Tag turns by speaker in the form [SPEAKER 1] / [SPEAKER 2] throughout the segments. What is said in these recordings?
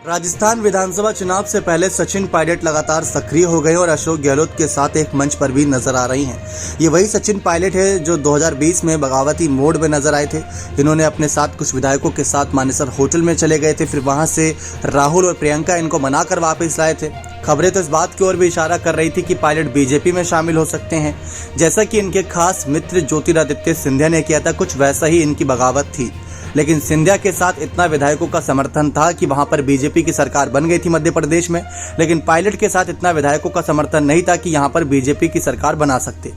[SPEAKER 1] राजस्थान विधानसभा चुनाव से पहले सचिन पायलट लगातार सक्रिय हो गए और अशोक गहलोत के साथ एक मंच पर भी नजर आ रही हैं। ये वही सचिन पायलट है जो 2020 में बगावती मोड में नजर आए थे, जिन्होंने अपने साथ कुछ विधायकों के साथ मानेसर होटल में चले गए थे, फिर वहां से राहुल और प्रियंका इनको मनाकर वापस लाए थे। खबरें तो इस बात की ओर भी इशारा कर रही थी कि पायलट बीजेपी में शामिल हो सकते हैं, जैसा कि इनके खास मित्र ज्योतिरादित्य सिंधिया ने किया था। कुछ वैसा ही इनकी बगावत थी, लेकिन सिंधिया के साथ इतना विधायकों का समर्थन था कि वहां पर बीजेपी की सरकार बन गई थी मध्य प्रदेश में, लेकिन पायलट के साथ इतना विधायकों का समर्थन नहीं था कि यहां पर बीजेपी की सरकार बना सकते।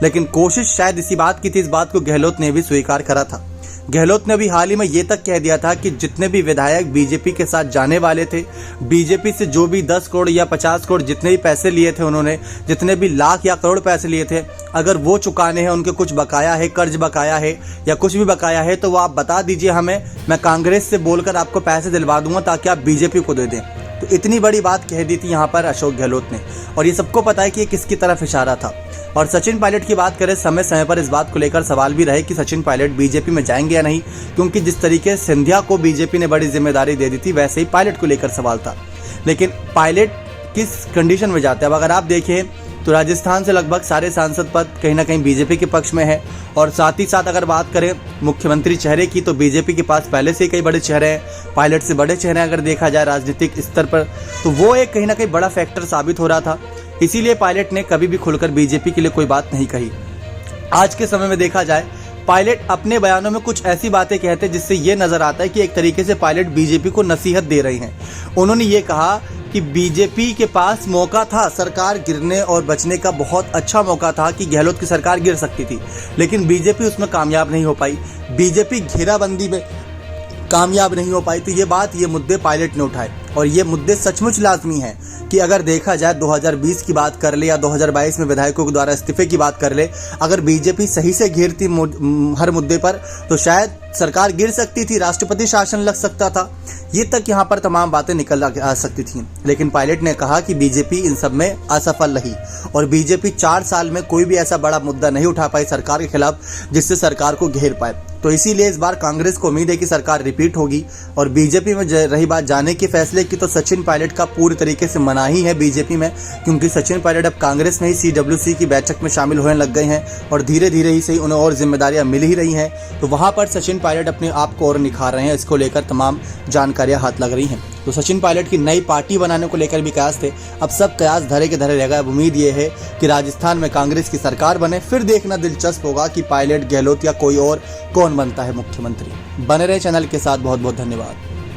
[SPEAKER 1] लेकिन कोशिश शायद इसी बात की थी, इस बात को गहलोत ने भी स्वीकार करा था। गहलोत ने अभी हाल ही में ये तक कह दिया था कि जितने भी विधायक बीजेपी के साथ जाने वाले थे, बीजेपी से जो भी 10 करोड़ या 50 करोड़ जितने भी पैसे लिए थे उन्होंने, जितने भी लाख या करोड़ पैसे लिए थे, अगर वो चुकाने हैं, उनके कुछ बकाया है, कर्ज बकाया है या कुछ भी बकाया है, तो वो आप बता दीजिए हमें, मैं कांग्रेस से बोलकर आपको पैसे दिलवा दूंगा ताकि आप बीजेपी को दे दें। तो इतनी बड़ी बात कह दी थी यहाँ पर अशोक गहलोत ने, और ये सबको पता है कि ये किसकी तरफ इशारा था। और सचिन पायलट की बात करें, समय समय पर इस बात को लेकर सवाल भी रहे कि सचिन पायलट बीजेपी में जाएंगे या नहीं, क्योंकि जिस तरीके से सिंधिया को बीजेपी ने बड़ी जिम्मेदारी दे दी थी, वैसे ही पायलट को लेकर सवाल था। लेकिन पायलट किस कंडीशन में जाते हैं, अब अगर आप देखें तो राजस्थान से लगभग सारे सांसद पद कहीं ना कहीं बीजेपी के पक्ष में है, और साथ ही साथ अगर बात करें मुख्यमंत्री चेहरे की, तो बीजेपी के पास पहले से ही कई बड़े चेहरे हैं, पायलट से बड़े चेहरे अगर देखा जाए राजनीतिक स्तर पर, तो वो एक कहीं ना कहीं बड़ा फैक्टर साबित हो रहा था। इसीलिए पायलट ने कभी भी खुलकर बीजेपी के लिए कोई बात नहीं कही। आज के समय में देखा जाए, पायलट अपने बयानों में कुछ ऐसी बातें कहते हैं जिससे ये नजर आता है कि एक तरीके से पायलट बीजेपी को नसीहत दे रहे हैं। उन्होंने ये कहा कि बीजेपी के पास मौका था सरकार गिरने और बचने का, बहुत अच्छा मौका था कि गहलोत की सरकार गिर सकती थी, लेकिन बीजेपी उसमें कामयाब नहीं हो पाई, बीजेपी घेराबंदी में कामयाब नहीं हो पाई। तो ये मुद्दे पायलट ने उठाए, और ये मुद्दे सचमुच लाजमी हैं कि अगर देखा जाए 2020 की बात कर ले या 2022 में विधायकों के द्वारा इस्तीफे की बात कर ले, अगर बीजेपी सही से घेरती हर मुद्दे पर, तो शायद सरकार गिर सकती थी, राष्ट्रपति शासन लग सकता था, ये तक यहाँ पर तमाम बातें निकल आ सकती थी। लेकिन पायलट ने कहा कि बीजेपी इन सब में असफल रही, और बीजेपी 4 साल में कोई भी ऐसा बड़ा मुद्दा नहीं उठा पाई सरकार के खिलाफ जिससे सरकार को घेर पाए। तो इसीलिए इस बार कांग्रेस को उम्मीद है कि सरकार रिपीट होगी, और बीजेपी में रही बात जाने के फैसले की, तो सचिन पायलट का पूरी तरीके से मना ही है बीजेपी में, क्योंकि सचिन पायलट अब कांग्रेस में ही CWC की बैठक में शामिल होने लग गए हैं, और धीरे धीरे ही सही उन्हें और जिम्मेदारियां मिल ही रही हैं। तो वहां पर सचिन पायलट अपने आप को और निखार रहे हैं, इसको लेकर तमाम जानकारियां हाथ लग रही हैं। तो सचिन पायलट की नई पार्टी बनाने को लेकर भी कयास थे, अब सब कयास धरे के धरे रह गए। अब उम्मीद ये है कि राजस्थान में कांग्रेस की सरकार बने, फिर देखना दिलचस्प होगा कि पायलट, गहलोत या कोई और कौन बनता है मुख्यमंत्री। बने रहे चैनल के साथ, बहुत बहुत धन्यवाद।